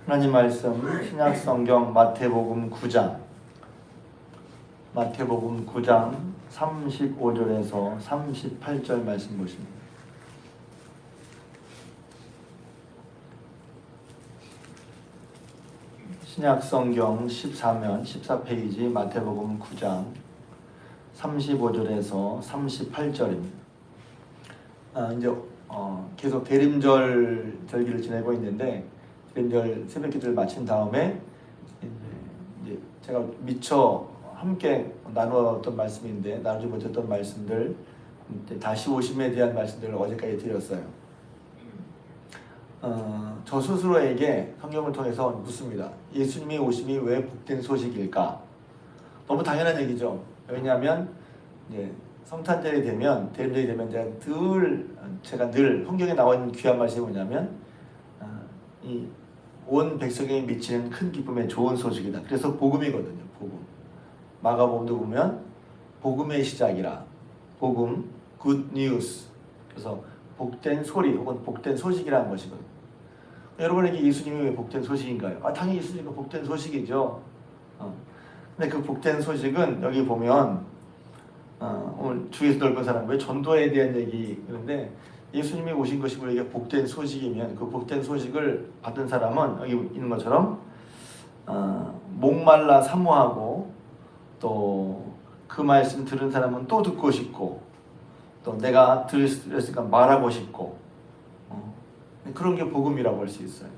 하나님 말씀 신약성경 마태복음 9장 35절에서 38절 말씀 보십니다. 신약성경 14면 14페이지 마태복음 9장 35절에서 38절입니다. 이제 계속 대림절 절기를 지내고 있는데 대림절 새벽기도를 마친 다음에 이제 제가 미처 함께 나누었던 말씀인데 나누지 못했던 말씀들 다시 오심에 대한 말씀들을 어제까지 드렸어요. 저 스스로에게 성경을 통해서 묻습니다. 예수님의 오심이 왜 복된 소식일까? 너무 당연한 얘기죠. 왜냐하면 이제 성탄절이 되면 대림절이 되면 제가 늘 성경에 나와 있는 귀한 말씀이 뭐냐면 이 온 백성에게 미치는 큰 기쁨의 좋은 소식이다. 그래서 복음이거든요. 복음. 마가복음도 보면 복음의 시작이라. 복음, good news. 그래서 복된 소리 혹은 복된 소식이라는 것이거든요. 여러분에게 예수님이 왜 복된 소식인가요? 당연히 예수님이 복된 소식이죠. 근데 그 복된 소식은 여기 보면 오늘 주에서 넓은 사람 왜 전도에 대한 얘기 그런데 예수님이 오신 것이 우리에게 복된 소식이면 그 복된 소식을 받은 사람은 여기 있는 것처럼 목말라 사모하고 또 그 말씀 들은 사람은 또 듣고 싶고 또 내가 들었으니까 말하고 싶고 그런 게 복음이라고 할 수 있어요.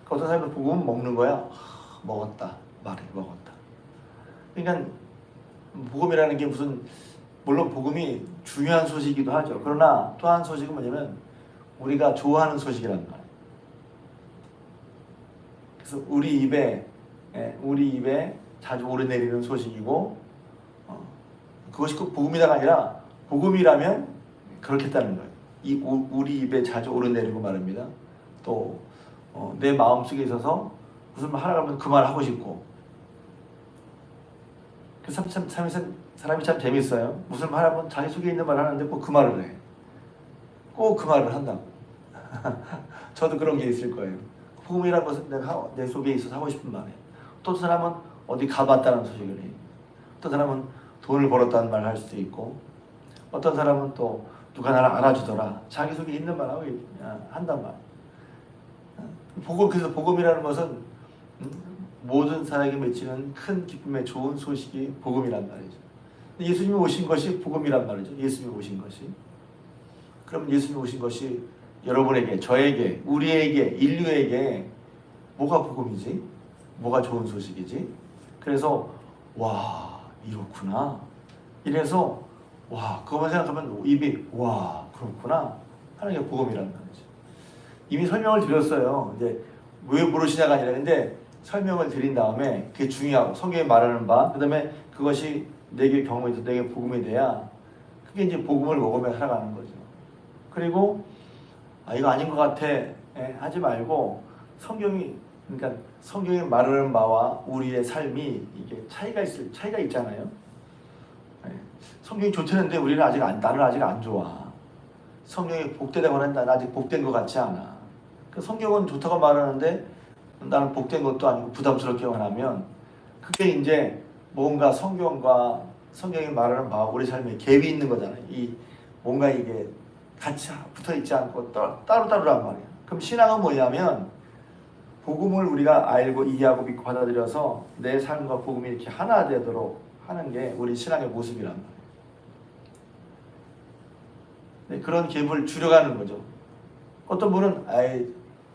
어떤 사람은 복음은 먹는 거야. 먹었다. 말해 먹었다. 그러니까 복음이라는 게 무슨 물론 복음이 중요한 소식이기도 하죠. 그러나 또 한 소식은 뭐냐면 우리가 좋아하는 소식이란 말이에요. 그래서 우리 입에 자주 오르내리는 소식이고 그것이 꼭 복음이다가 아니라 복음이라면 그렇겠다는 거예요. 우리 입에 자주 오르내리고 말입니다. 또 내 마음속에 있어서 무슨 말 하라고 하면 그 말 하고 싶고 그래서 사람이 참 재밌어요. 무슨 말 하면 자기 속에 있는 말 하는데 꼭 그 말을 해. 꼭 그 말을 한다고. 저도 그런 게 있을 거예요. 복음이라는 것은 내가 내 속에 있어서 하고 싶은 말이에요. 또 사람은 어디 가봤다는 소식을 해요. 어떤 사람은 돈을 벌었다는 말을 할 수도 있고 어떤 사람은 또 누가 나를 알아주더라. 자기 속에 있는 말하고 한단 말이에요. 그래서 복음이라는 것은 모든 사람에게 맺히는 큰 기쁨의 좋은 소식이 복음이란 말이죠. 예수님이 오신 것이 복음이란 말이죠. 예수님이 오신 것이. 그럼 예수님이 오신 것이 여러분에게, 저에게, 우리에게, 인류에게 뭐가 복음이지? 뭐가 좋은 소식이지? 그래서 와 이렇구나. 이래서 와 그것만 생각하면 입이 와 그렇구나 하는 게 복음이란 말이죠. 이미 설명을 드렸어요. 이제 왜 물으시냐가 아니라 근데 설명을 드린 다음에 그게 중요하고 성경에 말하는 바 그 다음에 그것이 내게 경험에서 내게 복음이 돼야 그게 이제 복음을 먹으며 살아가는 거죠. 그리고 이거 아닌 것 같아 하지 말고 그러니까 성경에 말하는 바와 우리의 삶이 이게 차이가 있잖아요. 성경이 좋다는데 나는 아직 안 좋아. 성경이 복되다고 하는데 나는 아직 복된 것 같지 않아. 성경은 좋다고 말하는데 나는 복된 것도 아니고 부담스럽게만 하면 그게 이제 뭔가 성경이 말하는 바와 우리 삶에 갭이 있는 거잖아요. 뭔가 이게 같이 붙어 있지 않고 따로따로란 말이에요. 그럼 신앙은 뭐냐면 복음을 우리가 알고 이해하고 믿고 받아들여서 내 삶과 복음이 이렇게 하나 되도록 하는 게 우리 신앙의 모습이란 말이에요. 네, 그런 갭을 줄여가는 거죠. 어떤 분은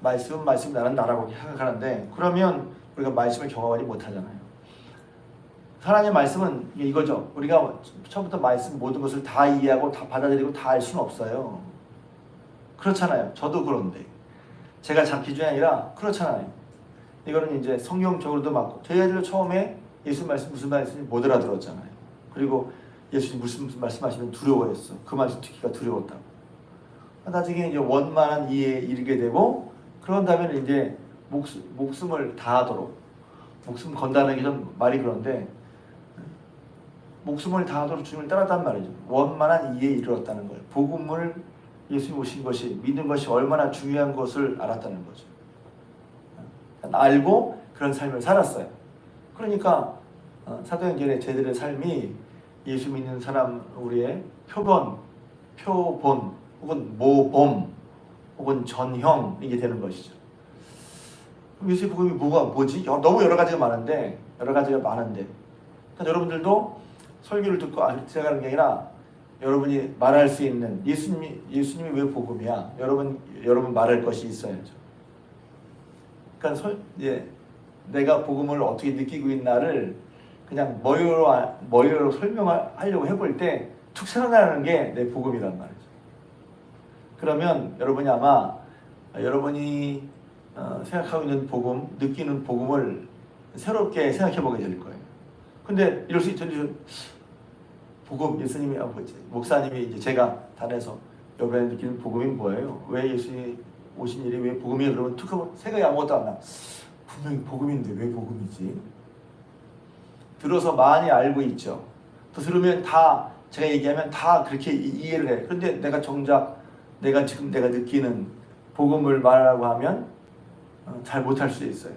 말씀 나는 나라고 생각하는데 그러면 우리가 말씀을 경험하지 못하잖아요. 하나님의 말씀은 이거죠. 우리가 처음부터 말씀 모든 것을 다 이해하고 다 받아들이고 다 알 수는 없어요. 그렇잖아요. 저도 그런데 제가 참 기준이 아니라 그렇잖아요. 이거는 이제 성경적으로도 맞고 저희 아이들도 처음에 예수 말씀 무슨 말씀인지 못 알아들었잖아요. 그리고 예수님 무슨 말씀하시면 두려워했어. 그 말씀 듣기가 두려웠다고. 나중에 이제 원만한 이해에 이르게 되고 그런 다음에 이제 목숨을 다하도록 목숨 건다는 게 좀 말이 그런데 목숨을 다하도록 주님을 따랐단 말이죠. 원만한 이해에 이르렀다는 거예요. 복음을 예수님 오신 것이 믿는 것이 얼마나 중요한 것을 알았다는 거죠. 알고 그런 삶을 살았어요. 그러니까 사도행전의 제자들의 삶이 예수 믿는 사람 우리의 표본 혹은 모범 혹은 전형 이게 되는 것이죠. 예수의 복음이 뭐지? 너무 여러 가지가 많은데 그러니까 여러분들도 설교를 듣고 생각하는 게 아니라 여러분이 말할 수 있는 예수님이 왜 복음이야? 여러분 말할 것이 있어야죠. 그러니까 내가 복음을 어떻게 느끼고 있나를 그냥 머리로 설명하려고 해볼 때 툭 생각나는 게 내 복음이란 말이죠. 그러면 여러분이 아마 여러분이 생각하고 있는 복음, 느끼는 복음을 새롭게 생각해보게 될 거예요. 근데 이럴 수 있죠. 복음, 예수님이, 목사님이 이제 제가 단에서 여러분이 느끼는 복음이 뭐예요? 왜 예수님이 오신 일이 왜 복음이에요? 그러면 툭 하면 생각이 아무것도 안 나. 분명히 복음인데 왜 복음이지? 들어서 많이 알고 있죠. 또 들으면 제가 얘기하면 다 그렇게 이해를 해. 그런데 내가 지금 느끼는 복음을 말하라고 하면 잘 못할 수 있어요.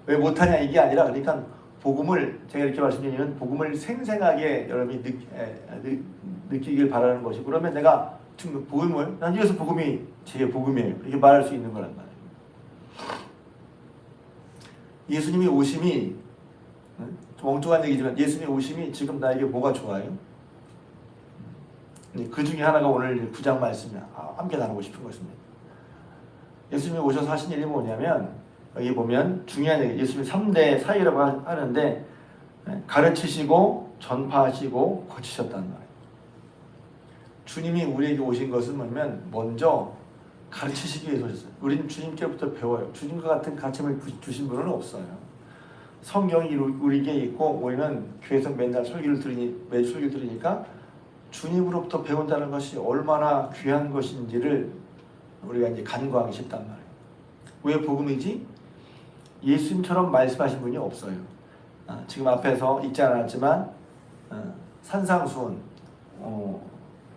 왜 못하냐 이게 아니라 그러니까 복음을 제가 이렇게 말씀드리는 복음을 생생하게 여러분이 느끼길 바라는 것이고 그러면 내가 지금 복음을 난 이래서 복음이 제 복음이에요. 이렇게 말할 수 있는 거란 말이에요. 예수님이 오심이 좀 엉뚱한 얘기지만 예수님이 오심이 지금 나에게 뭐가 좋아요? 그 중에 하나가 오늘 9장 말씀이야. 함께 나누고 싶은 것입니다. 예수님이 오셔서 하신 일이 뭐냐면 여기 보면 중요한 얘기 예수님이 3대 사역이라고 하는데 가르치시고 전파하시고 고치셨다는 말이에요. 주님이 우리에게 오신 것은 뭐냐면 먼저 가르치시기 위해서 오셨어요. 우리는 주님께부터 배워요. 주님과 같은 가르침을 주신 분은 없어요. 성경이 우리에게 있고 우리는 교회에서 맨날 설교를 들으니까 주님으로부터 배운다는 것이 얼마나 귀한 것인지를 우리가 이제 간과하기 쉽단 말이에요. 왜 복음이지? 예수님처럼 말씀하신 분이 없어요. 지금 앞에서 읽지 않았지만 산상수훈,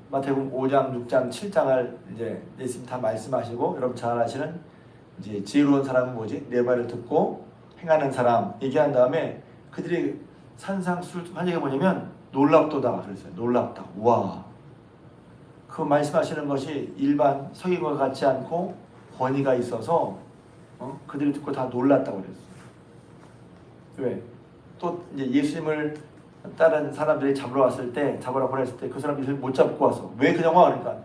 마태복음 5장, 6장, 7장을 이제 예수님 다 말씀하시고 여러분 잘 아시는 이제 지혜로운 사람은 뭐지? 내 말을 듣고 행하는 사람 얘기한 다음에 그들이 산상수훈 한 얘기가 뭐냐면 놀랍도다 그랬어요. 놀랍다. 와. 그 말씀하시는 것이 일반 서기과 같지 않고 권위가 있어서 그들이 듣고 다 놀랐다고 그랬어요. 왜? 또 이제 예수님을 다른 사람들이 잡으러 보냈을 때 그 사람들이 못 잡고 와서 왜 그냥 와? 그러니까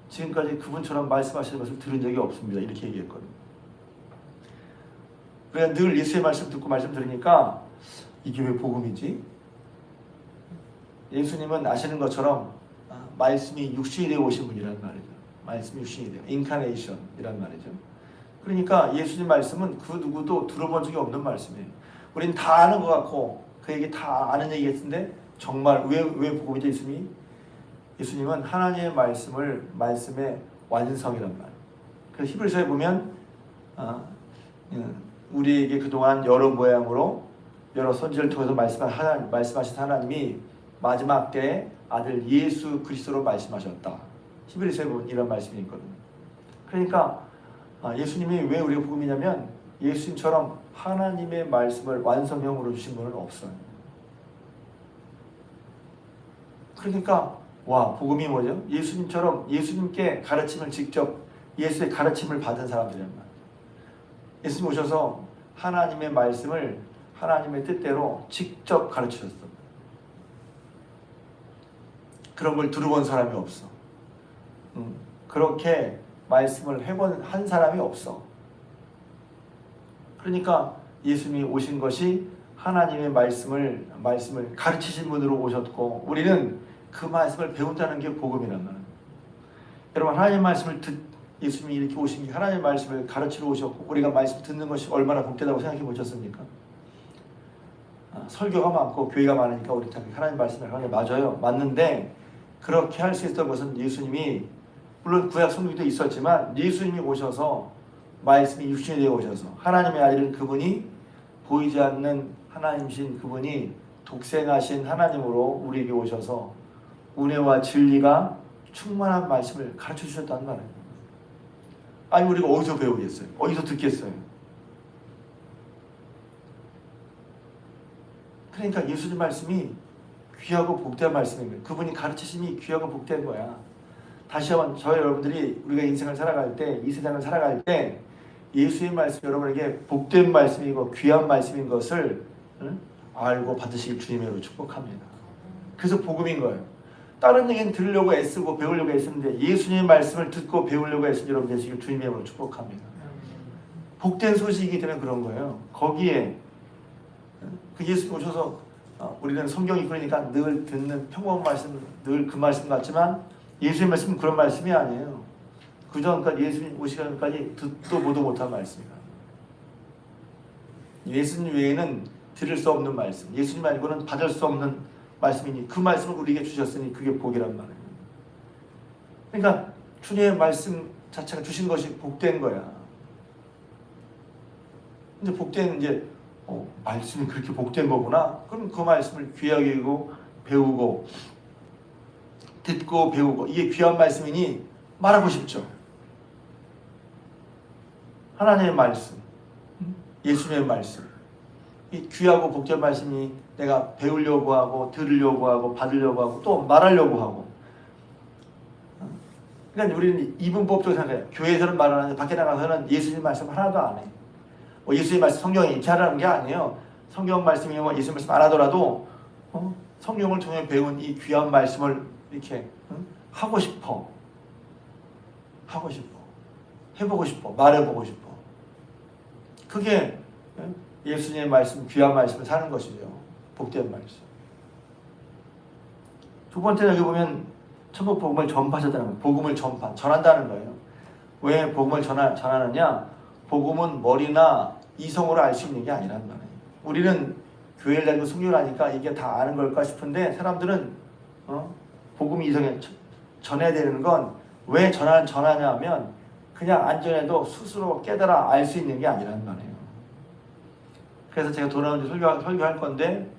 지금까지 그분처럼 말씀하시는 것을 들은 적이 없습니다. 이렇게 얘기했거든요. 그러니까 늘 예수의 말씀 듣고 말씀 들으니까 이게 왜 복음이지? 예수님은 아시는 것처럼 말씀이 육신이 되어 오신 분이란 말이죠. 말씀이 육신이 되어 인카네이션이란 말이죠. 그러니까 예수님 말씀은 그 누구도 들어본 적이 없는 말씀이에요. 우리는 다 아는 것 같고 그 얘기 다 아는 얘기 같은데 정말 왜 복음이죠? 예수님은 하나님의 말씀의 완성이란 말이에요. 그래서 히브리서에 보면 우리에게 그동안 여러 모양으로 여러 선지를 통해서 말씀하신 하나님이 마지막 때에 아들 예수 그리스도로 말씀하셨다. 히브리서에 보면 이런 말씀이 있거든요. 그러니까 예수님이 왜 우리가 복음이냐면 예수님처럼 하나님의 말씀을 완성형으로 주신 분은 없어요. 그러니까 복음이 뭐죠? 예수님께 가르침을 직접 예수의 가르침을 받은 사람들이란 말이에요. 예수님 오셔서 하나님의 말씀을 하나님의 뜻대로 직접 가르치셨어요. 그런 걸 들어본 사람이 없어. 그렇게 말씀을 한 사람이 없어. 그러니까 예수님이 오신 것이 하나님의 말씀을 가르치신 분으로 오셨고 우리는 그 말씀을 배운다는 게 복음이란 말이에요. 여러분 하나님 말씀을 예수님이 이렇게 오신 게 하나님의 말씀을 가르치러 오셨고 우리가 말씀 듣는 것이 얼마나 복되다고 생각해 보셨습니까? 설교가 많고 교회가 많으니까 우리 다 하나님 말씀을 하는 게 맞아요. 맞는데 그렇게 할 수 있었던 것은 예수님이 물론 구약 성경도 있었지만 예수님이 오셔서 말씀이 육신이 되어 오셔서 하나님의 아들은 그분이 보이지 않는 하나님이신 그분이 독생하신 하나님으로 우리에게 오셔서 은혜와 진리가 충만한 말씀을 가르쳐 주셨다는 말이에요. 아니 우리가 어디서 배우겠어요? 어디서 듣겠어요? 그러니까 예수님 말씀이 귀하고 복된 말씀인 거예요. 그분이 가르치심이 귀하고 복된 거야. 다시 한번 저희 여러분들이 우리가 인생을 살아갈 때, 이 세상을 살아갈 때 예수의 말씀 여러분에게 복된 말씀이고 귀한 말씀인 것을 알고 받으시길 주님으로 축복합니다. 그래서 복음인 거예요. 다른 얘기는 들으려고 애쓰고 배우려고 애쓰는데 예수님의 말씀을 듣고 배우려고 애쓰는 여러분 되시길 주님의 이름으로 축복합니다. 복된 소식이기 때문에 그런 거예요. 거기에 그 예수님 오셔서 우리는 성경이 그러니까 늘 듣는 평범한 말씀, 늘 그 말씀 같지만 예수님의 말씀은 그런 말씀이 아니에요. 그 전까지 예수님 오시기 전까지 듣도 보도 못한 말씀이에요. 예수님 외에는 들을 수 없는 말씀, 예수님 말고는 받을 수 없는 말씀이니 그 말씀을 우리에게 주셨으니 그게 복이란 말이에요. 그러니까 주님의 말씀 자체가 주신 것이 복된 거야. 이제 복된 말씀이 그렇게 복된 거구나. 그럼 그 말씀을 귀하게 여기고 배우고 듣고 배우고 이게 귀한 말씀이니 말하고 싶죠. 하나님의 말씀, 예수님의 말씀, 이 귀하고 복된 말씀이 내가 배우려고 하고 들으려고 하고 받으려고 하고 또 말하려고 하고. 그러니까 우리는 이분법적으로 생각해요. 교회에서는 말 안 하는데 밖에 나가서는 예수님 말씀 하나도 안 해. 예수님 말씀 성경이 이렇게 하라는 게 아니에요. 성경 말씀이 예수님 말씀 안 하더라도 성경을 통해 배운 이 귀한 말씀을 이렇게 하고 싶어. 해보고 싶어. 말해보고 싶어. 그게 예수님의 말씀, 귀한 말씀을 사는 것이죠. 복된 말씀. 두 번째는 여기 보면 천국 복음을 전파하셨다는 거예요. 복음을 전한다는 거예요. 왜 복음을 전하느냐? 복음은 머리나 이성으로 알 수 있는 게 아니란 말이에요. 우리는 교회를 다니고 성경을 하니까 이게 다 아는 걸까 싶은데 사람들은 복음 이성에 전해야 되는 건 왜 전하냐 하면 그냥 안 전해도 스스로 깨달아 알 수 있는 게 아니란 말이에요. 그래서 제가 돌아온 지 설교할 건데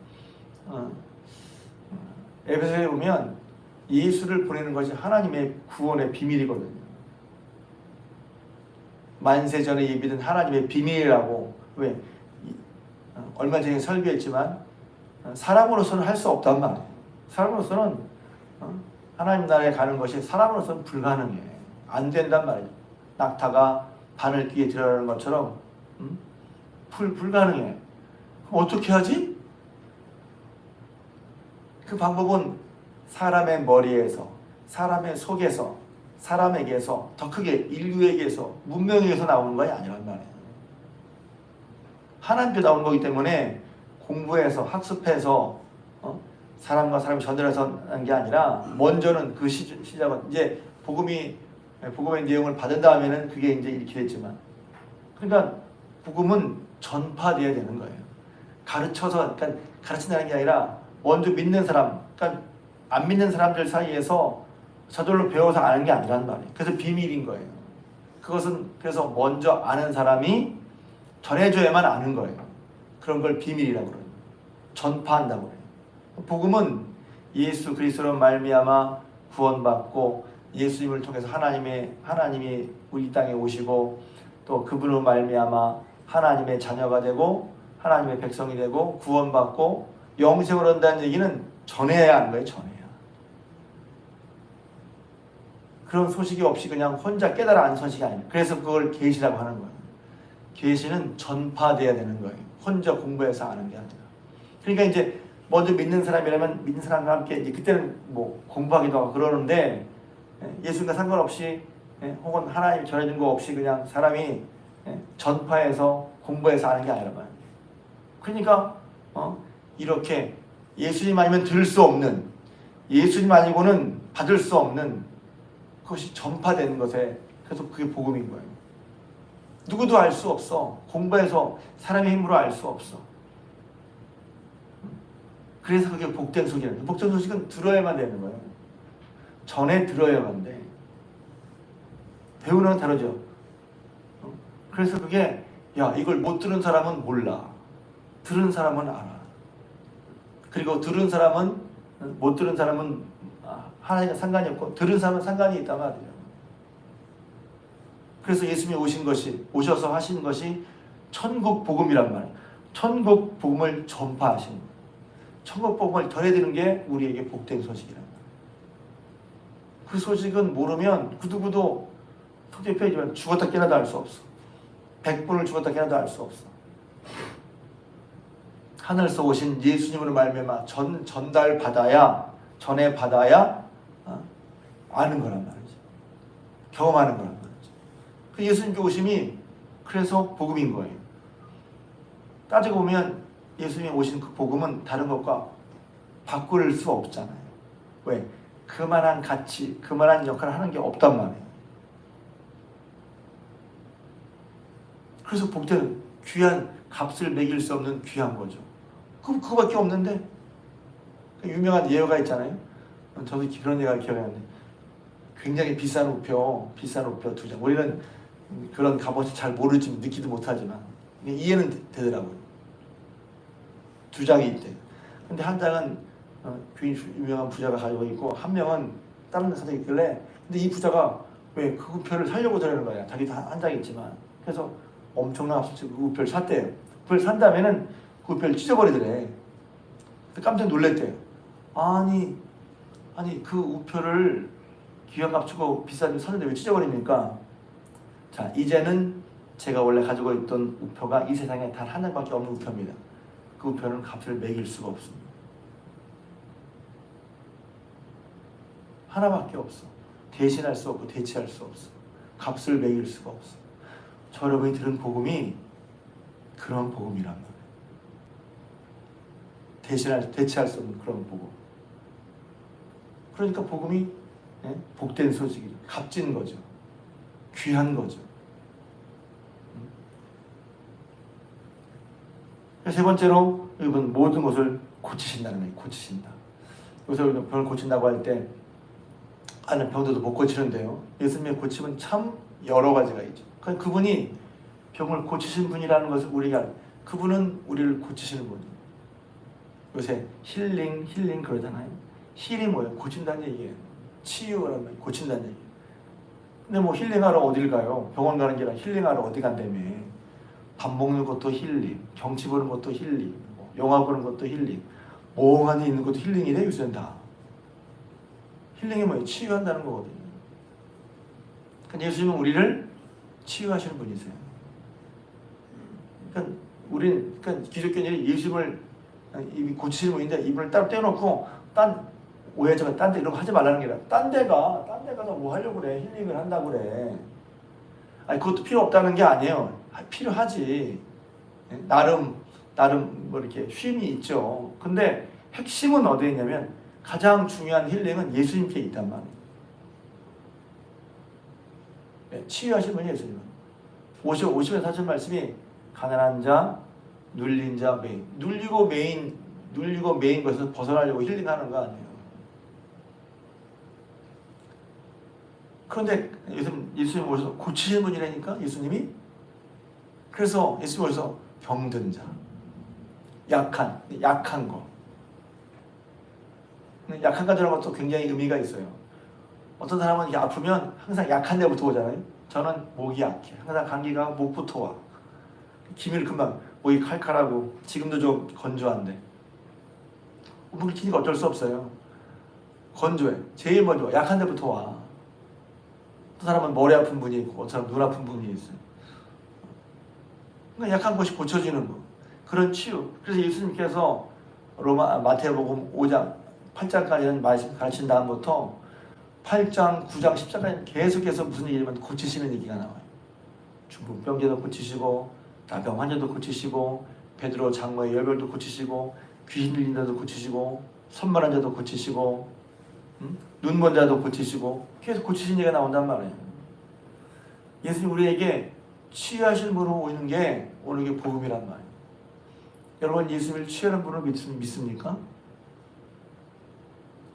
에베소에 보면 예수를 보내는 것이 하나님의 구원의 비밀이거든요. 만세전에 예비된 하나님의 비밀이라고. 왜? 얼마 전에 설교했지만 사람으로서는 할 수 없단 말이에요. 사람으로서는 하나님 나라에 가는 것이 사람으로서는 불가능해. 안 된단 말이에요. 낙타가 바늘 뒤에 들어가는 것처럼 불가능해. 그럼 어떻게 하지? 그 방법은 사람의 머리에서, 사람의 속에서, 사람에게서, 더 크게 인류에게서, 문명에게서 나오는 것이 아니란 말이에요. 하나님께 나오는 거기 때문에 공부해서, 학습해서 사람과 사람이 전달해서 하는 게 아니라 먼저는 그 시작은 이제 복음의 내용을 받은 다음에는 그게 이제 이렇게 됐지만, 그러니까 복음은 전파되어야 되는 거예요. 그러니까 가르친다는 게 아니라 먼저 믿는 사람, 그러니까 안 믿는 사람들 사이에서 저절로 배워서 아는 게 아니란 말이에요. 그래서 비밀인 거예요. 그것은 그래서 먼저 아는 사람이 전해줘야만 아는 거예요. 그런 걸 비밀이라고 그래요. 전파한다고 그래요. 복음은 예수 그리스도로 말미암아 구원받고 예수님을 통해서 하나님이 우리 땅에 오시고 또 그분으로 말미암아 하나님의 자녀가 되고 하나님의 백성이 되고 구원받고 영생을 얻는다는 얘기는 전해야 하는 거예요. 전해야. 그런 소식이 없이 그냥 혼자 깨달아 아는 소식이 아니에요. 그래서 그걸 계시라고 하는 거예요. 계시는 전파돼야 되는 거예요. 혼자 공부해서 아는 게 아니라. 그러니까 이제 먼저 믿는 사람이라면 믿는 사람과 함께 이제 그때는 뭐 공부하기도 하고 그러는데 예수님과 상관없이 혹은 하나님이 전해준 거 없이 그냥 사람이 전파해서 공부해서 아는 게 아니란 말이에요. 그러니까 이렇게 예수님 아니면 들을 수 없는, 예수님 아니고는 받을 수 없는 그것이 전파되는 것에, 그래서 그게 복음인 거예요. 누구도 알 수 없어. 공부해서 사람의 힘으로 알 수 없어. 그래서 그게 복된 소식이라는 거예요. 복된 소식은 들어야만 되는 거예요. 전에 들어야만 돼. 배우는 건 다르죠. 그래서 그게 이걸 못 들은 사람은 몰라. 들은 사람은 알아. 그리고 들은 사람은, 못 들은 사람은 하나님과 상관이 없고 들은 사람은 상관이 있단 말이에요. 그래서 예수님이 오셔서 하신 것이 천국 복음이란 말이에요. 천국 복음을 전파하신 거예요. 천국 복음을 전해드리는 게 우리에게 복된 소식이란 말이에요. 그 소식은 모르면 누구도 성경 표현이지만 죽었다 깨어나도 알 수 없어. 100분을 죽었다 깨어나도 알 수 없어. 하늘에서 오신 예수님으로 말미암아 전해 받아야 아는 거란 말이죠. 경험하는 거란 말이죠. 그 예수님께 오심이 그래서 복음인 거예요. 따지고 보면 예수님이 오신 그 복음은 다른 것과 바꿀 수 없잖아요. 왜? 그만한 가치, 그만한 역할을 하는 게 없단 말이에요. 그래서 복된 귀한 값을 매길 수 없는 귀한 거죠. 그거밖에 없는데 유명한 예어가 있잖아요. 저도 그런 예가 기억이 나는데 굉장히 비싼 우표 2장. 우리는 그런 값어치 잘 모르지 느끼도 못하지만 이해는 되더라고요. 2장이 있대요. 근데 한 장은 유명한 부자가 가지고 있고 한 명은 다른 사람이 있길래 근데 이 부자가 왜 그 우표를 사려고 들어는 거야. 자기도 한 장 있지만. 그래서 엄청난 값어치 그 우표를 샀대요. 우표를 산 다음에는 그 우표를 찢어버리더래. 깜짝 놀랐대요. 아니 그 우표를 귀한 값 주고 비싼 거 샀는데 왜 찢어버립니까? 자, 이제는 제가 원래 가지고 있던 우표가 이 세상에 단 한 장밖에 없는 우표입니다. 그 우표는 값을 매길 수가 없습니다. 하나밖에 없어. 대신할 수 없고 대체할 수 없어. 값을 매길 수가 없어. 저 여러분이 들은 복음이 그런 복음이란 말이에요. 대체할 수 없는 그런 복음. 그러니까 복음이 복된 소식이죠. 값진 거죠. 귀한 거죠. 세 번째로 이분 모든 것을 고치신다는 거예요. 고치신다. 요새 우리가 병을 고친다고 할 때 아는 병들도 못 고치는데요. 예수님의 고침은 참 여러 가지가 있죠. 그분이 병을 고치신 분이라는 것을 우리가 그분은 우리를 고치시는 분이에요. 요새 힐링 그러잖아요. 힐이 뭐예요? 고친다는 얘기예요. 치유라는 말, 고친다는 얘기예요. 근데 뭐 힐링하러 어딜 가요? 병원 가는 게 아니라 힐링하러 어디 간다며. 밥 먹는 것도 힐링, 경치 보는 것도 힐링, 영화 보는 것도 힐링, 멍하니 있는 것도 힐링이래 요새는 다. 힐링이 뭐예요? 치유한다는 거거든요. 그러니까 예수님은 우리를 치유하시는 분이세요. 그러니까 기독교인들이 예수님을 고치시는 분인데 이분을 따로 떼어놓고 오해하지만 딴 데 이런 거 하지 말라는 게 아니라 딴 데 가서 뭐 하려고 그래. 힐링을 한다고 그래. 아니 그것도 필요 없다는 게 아니에요. 필요하지. 나름 뭐 이렇게 쉼이 있죠. 근데 핵심은 어디에 있냐면 가장 중요한 힐링은 예수님께 있단 말이에요. 치유하신 분이 예수님은. 50에서 하신 말씀이 가난한 자, 눌린 자, 매인. 눌리고 매인 것에서 벗어나려고 힐링하는 거 아니에요. 그런데 예수님 오셔서 고치시는 분이라니까 예수님이. 그래서 예수님 오셔서 병든 자, 약한 거. 약한 가지라는 것도 굉장히 의미가 있어요. 어떤 사람은 이게 아프면 항상 약한 데부터 오잖아요. 저는 목이 약해. 항상 감기가 목부터 와. 기미를 금방 목이 칼칼하고 지금도 좀 건조한데 목이 기니까 어쩔 수 없어요. 건조해. 제일 먼저 약한 데부터 와. 어떤 사람은 머리 아픈 분이 있고 어떤 사람은 눈 아픈 분이 있어요. 그러니까 약한 것이 고쳐지는 거. 그런 치유. 그래서 예수님께서 마태복음 5장 8장까지는 말씀 가르친 다음부터 8장, 9장, 10장까지 계속해서 무슨 얘기냐면 고치시는 얘기가 나와요. 중풍병자도 고치시고 나병 환자도 고치시고 베드로 장모의 열별도 고치시고 귀신 들린 자도 고치시고 선만한 자도 고치시고 눈먼 자도 고치시고 계속 고치신 얘기가 나온단 말이에요. 예수님 우리에게 치유하시는 분으로 오는 게 복음이란 말이에요. 여러분 예수님을 치유하는 분을 믿습니까?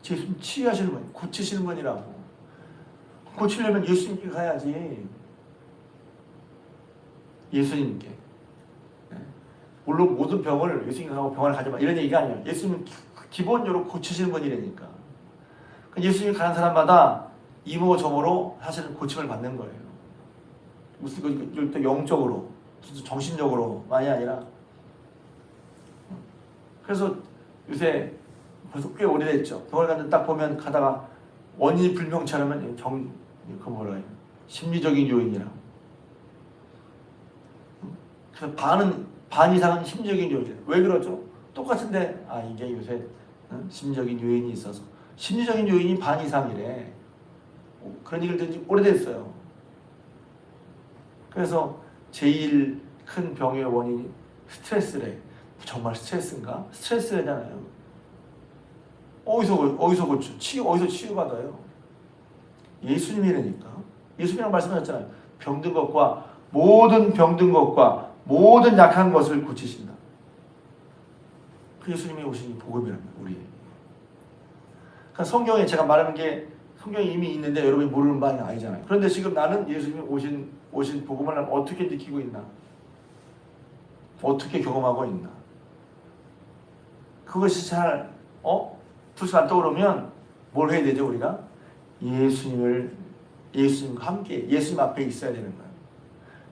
예수님 치유하시는 분, 고치시는 분이라고. 고치려면 예수님께 가야지. 예수님께. 물론 모든 병을 예수님께 가고 병원에 가지 마 이런 얘기가 아니에요. 예수님은 기본적으로 고치시는 분이라니까. 예수님이 가는 사람마다 이모저모로 사실은 고침을 받는 거예요. 무슨 또 영적으로, 정신적으로만이 아니라. 그래서 요새 벌써 꽤 오래됐죠. 병원 갔는데 딱 보면 가다가 원인이 불명치 않으면 그 뭐라 해요? 심리적인 요인이라고. 그래서 반 이상은 심리적인 요인. 왜 그러죠? 똑같은데 이게 요새 심리적인 요인이 있어서 심리적인 요인이 반 이상이래. 그런 얘기를 들은 지 오래됐어요. 그래서 제일 큰 병의 원인이 스트레스래. 정말 스트레스인가? 스트레스래잖아요. 어디서 고쳐? 어디서 치유받아요? 예수님이라니까. 예수님이랑 말씀하셨잖아요. 병든 것과 모든 약한 것을 고치신다. 그 예수님이 오신 복음이랍니다. 우리. 그러니까 성경에 제가 말하는 게 성경에 이미 있는데 여러분이 모르는 바는 아니잖아요. 그런데 지금 나는 예수님이 오신 복음을 어떻게 느끼고 있나? 어떻게 경험하고 있나? 그것이 잘 불쑥 안 떠오르면 뭘 해야 되죠? 우리가 예수님과 함께 예수님 앞에 있어야 되는 거예요.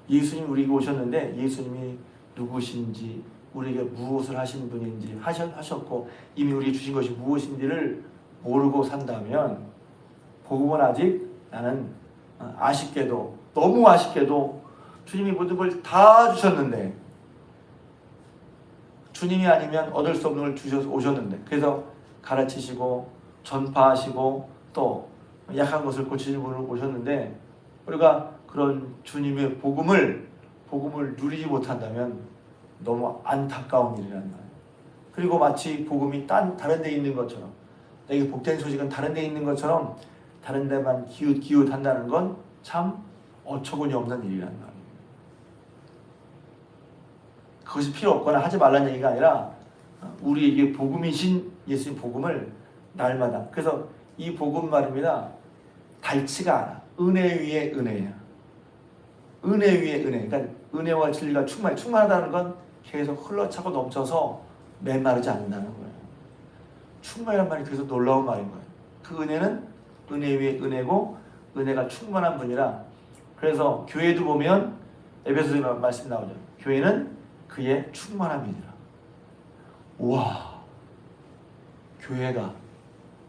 예수님 우리에게 오셨는데 예수님이 누구신지 우리에게 무엇을 하신 분인지 하셨고 이미 우리에게 주신 것이 무엇인지를 모르고 산다면 복음은 아직 나는 아쉽게도 너무 아쉽게도 주님이 모든 걸 다 주셨는데 주님이 아니면 얻을 수 없는 걸 주셔서 오셨는데 그래서 가르치시고 전파하시고 또 약한 것을 고치시는 분을 오셨는데 우리가 그런 주님의 복음을 누리지 못한다면 너무 안타까운 일이란 말이에요. 그리고 마치 복음이 다른 데 있는 것처럼 내게 복된 소식은 다른 데 있는 것처럼 다른 데만 기웃한다는 건 참 어처구니 없는 일이란 말이에요. 그것이 필요 없거나 하지 말라는 얘기가 아니라 우리에게 복음이신 예수님 복음을 날마다 그래서 이 복음 말입니다. 닳지가 않아. 은혜 위에 은혜야. 은혜 위에 은혜. 그러니까 은혜와 진리가 충만하다는 건 계속 흘러차고 넘쳐서 메마르지 않는다는 거예요. 충만이란 말이 그래서 놀라운 말인 거예요. 그 은혜는 은혜 위에 은혜고 은혜가 충만한 분이라 그래서 교회도 보면 에베소서 말씀 나오죠. 교회는 그의 충만함이니라. 우와, 교회가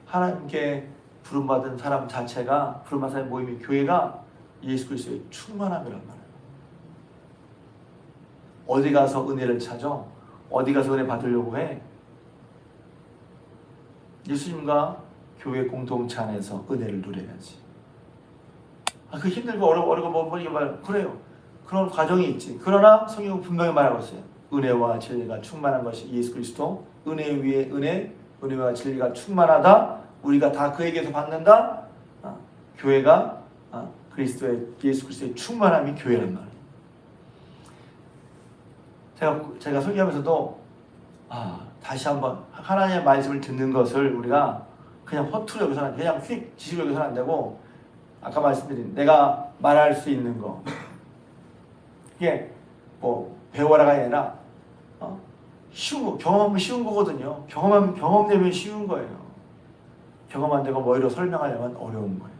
하나님께 부름받은 사람 자체가 부름받은 사람의 모임이 교회가 예수 그리스도의 충만함이란 말이에요. 어디 가서 은혜를 찾아? 어디 가서 은혜 받으려고 해? 예수님과 교회 공동체 안에서 은혜를 누려야지. 그 힘들고 어렵고 뭐이게 말 그래요. 그런 과정이 있지. 그러나 성경은 분명히 말하고 있어요. 은혜와 진리가 충만한 것이 예수 그리스도. 은혜 위에 은혜, 은혜와 진리가 충만하다. 우리가 다 그에게서 받는다. 교회가 예수 그리스도의 충만함이 교회란 말이에요. 제가 설교하면서도 다시 한번 하나님의 말씀을 듣는 것을 우리가 그냥 허투루 여기서는 그냥 휙 지시고 여기서는 안 되고 아까 말씀드린 내가 말할 수 있는 거 이게 뭐 배워라가 아니라 쉬운 거 경험하면 쉬운 거거든요. 경험되면 쉬운 거예요. 경험 안 되고 머리로 설명하려면 어려운 거예요.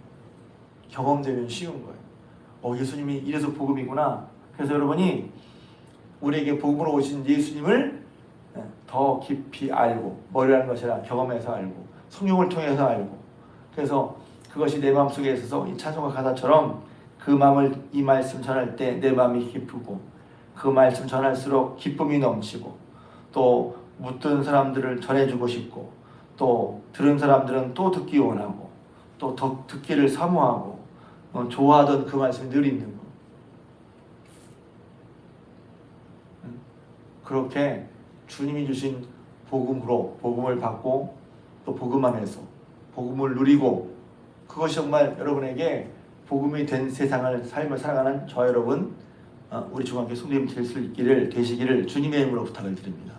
경험되면 쉬운 거예요. 예수님이 이래서 복음이구나. 그래서 여러분이 우리에게 복음으로 오신 예수님을 더 깊이 알고 머리라는 것이라 경험해서 알고 성령을 통해서 알고 그래서 그것이 내 마음속에 있어서 이 찬송가 가사처럼 그 마음을 이 말씀 전할 때 내 마음이 기쁘고 그 말씀 전할수록 기쁨이 넘치고 또 묻던 사람들을 전해주고 싶고 또 들은 사람들은 또 듣기 원하고 또 더 듣기를 사모하고 좋아하던 그 말씀이 늘 있는 거. 그렇게 주님이 주신 복음으로 복음을 받고 또 복음 안에서 복음을 누리고 그것이 정말 여러분에게 복음이 된 삶을 살아가는 저 여러분 우리 중앙교회 성도님 되시기를 주님의 이름으로 부탁을 드립니다.